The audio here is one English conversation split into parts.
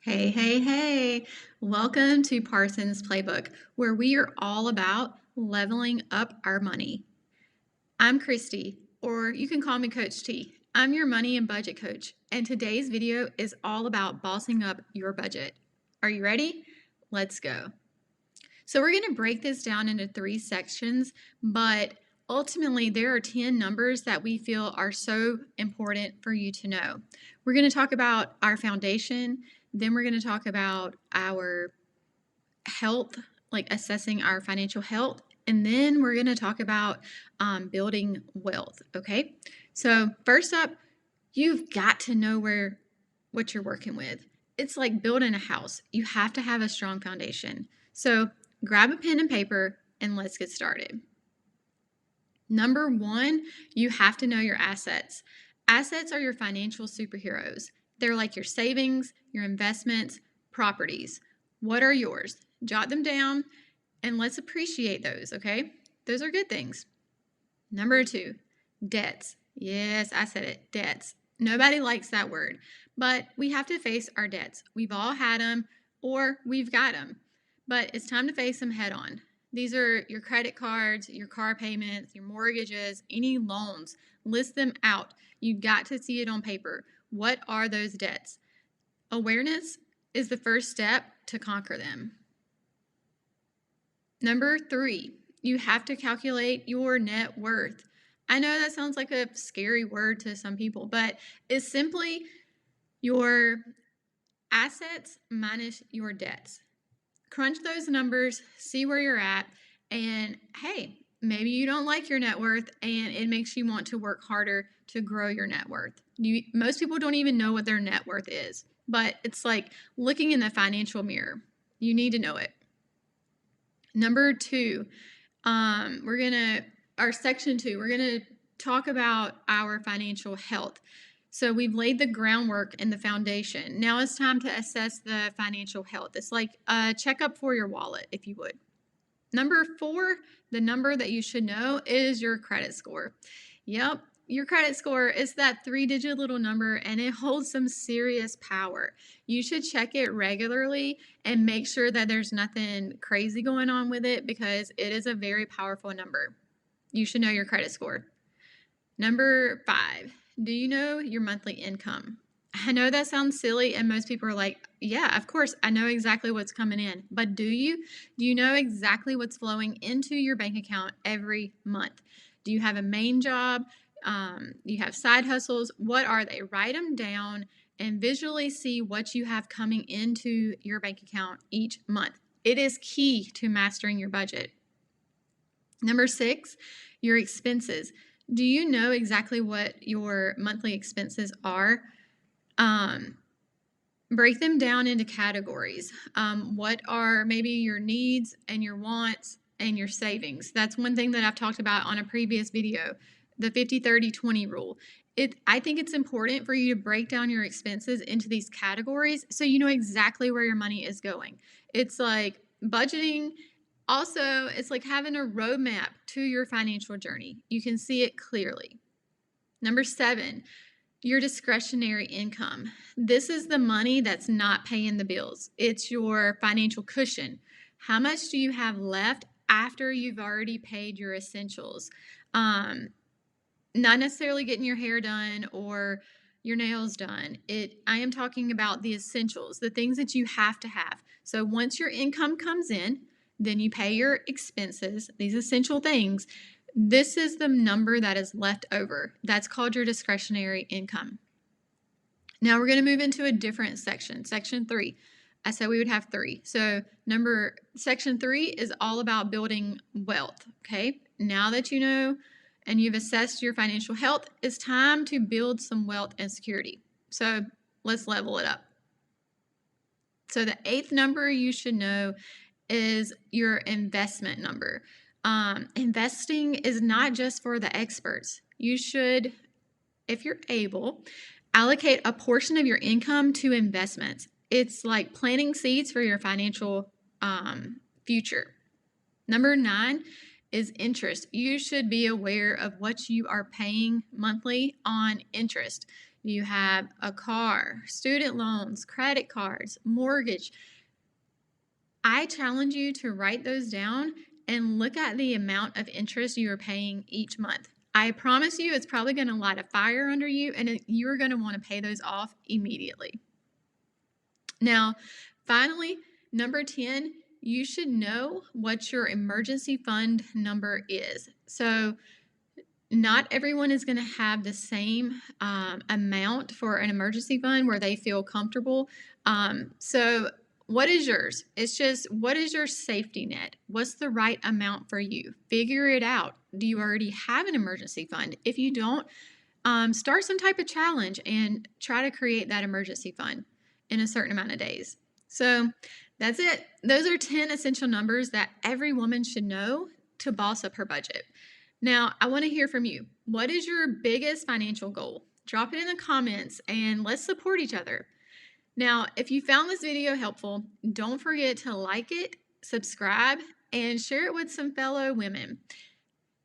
Hey, hey, hey. Welcome to Parsons Playbook, where we are all about leveling up our money. I'm Christy, or you can call me Coach T. I'm your money and budget coach, and today's video is all about bossing up your budget. Are you ready? Let's go. So we're going to break this down into 3 sections, but ultimately there are 10 numbers that we feel are so important for you to know. We're going to talk about our foundation, then we're going to talk about our health, like assessing our financial health, and then we're going to talk about building wealth, okay? So first up, you've got to know what you're working with. It's like building a house. You have to have a strong foundation. So grab a pen and paper and let's get started. Number 1, you have to know your assets. Assets are your financial superheroes. They're like your savings, your investments, properties. What are yours? Jot them down and let's appreciate those, okay? Those are good things. Number 2, debts. Yes, I said it, debts. Nobody likes that word, but we have to face our debts. We've all had them or we've got them, but it's time to face them head on. These are your credit cards, your car payments, your mortgages, any loans. List them out. You've got to see it on paper. What are those debts? Awareness is the first step to conquer them. Number 3, you have to calculate your net worth. I know that sounds like a scary word to some people, but it's simply your assets minus your debts. Crunch those numbers, see where you're at, and hey, maybe you don't like your net worth and it makes you want to work harder to grow your net worth. Most people don't even know what their net worth is, but it's like looking in the financial mirror. You need to know it. Number 2, section 2, we're going to talk about our financial health. So we've laid the groundwork and the foundation. Now it's time to assess the financial health. It's like a checkup for your wallet, if you would. Number 4, the number that you should know is your credit score. Yep, your credit score is that 3-digit little number and it holds some serious power. You should check it regularly and make sure that there's nothing crazy going on with it because it is a very powerful number. You should know your credit score. Number 5, do you know your monthly income? I know that sounds silly and most people are like, yeah, of course, I know exactly what's coming in. But do you? Do you know exactly what's flowing into your bank account every month? Do you have a main job? Do you have side hustles? What are they? Write them down and visually see what you have coming into your bank account each month. It is key to mastering your budget. Number 6, your expenses. Do you know exactly what your monthly expenses are? Break them down into categories. What are maybe your needs and your wants and your savings? That's one thing that I've talked about on a previous video, the 50-30-20 rule. I think it's important for you to break down your expenses into these categories so you know exactly where your money is going. It's like budgeting. Also, it's like having a roadmap to your financial journey. You can see it clearly. Number 7, your discretionary income. This is the money that's not paying the bills. It's your financial cushion. How much do you have left after you've already paid your essentials? Not necessarily getting your hair done or your nails done. I am talking about the essentials, the things that you have to have. So once your income comes in, then you pay your expenses, these essential things. This is the number that is left over. That's called your discretionary income. Now we're going to move into a different section, section 3. I said we would have 3. So section 3 is all about building wealth, okay? Now that you know and you've assessed your financial health, it's time to build some wealth and security. So let's level it up. So the 8th number you should know is your investment number. Investing is not just for the experts. You should, if you're able, allocate a portion of your income to investments. It's like planting seeds for your financial future. Number 9 is interest. You should be aware of what you are paying monthly on interest. Do you have a car, student loans, credit cards, mortgage? I challenge you to write those down and look at the amount of interest you are paying each month. I promise you, it's probably going to light a fire under you, and you're going to want to pay those off immediately. Now, finally, number 10, you should know what your emergency fund number is. So, not everyone is going to have the same amount for an emergency fund where they feel comfortable. So, what is yours? It's just what is your safety net? What's the right amount for you? Figure it out. Do you already have an emergency fund? If you don't, start some type of challenge and try to create that emergency fund in a certain amount of days. So, that's it. Those are 10 essential numbers that every woman should know to boss up her budget. Now, I want to hear from you. What is your biggest financial goal? Drop it in the comments and let's support each other. Now, if you found this video helpful, don't forget to like it, subscribe, and share it with some fellow women.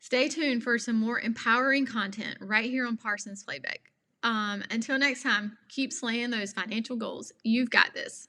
Stay tuned for some more empowering content right here on Parsons Playbook. Until next time, keep slaying those financial goals. You've got this.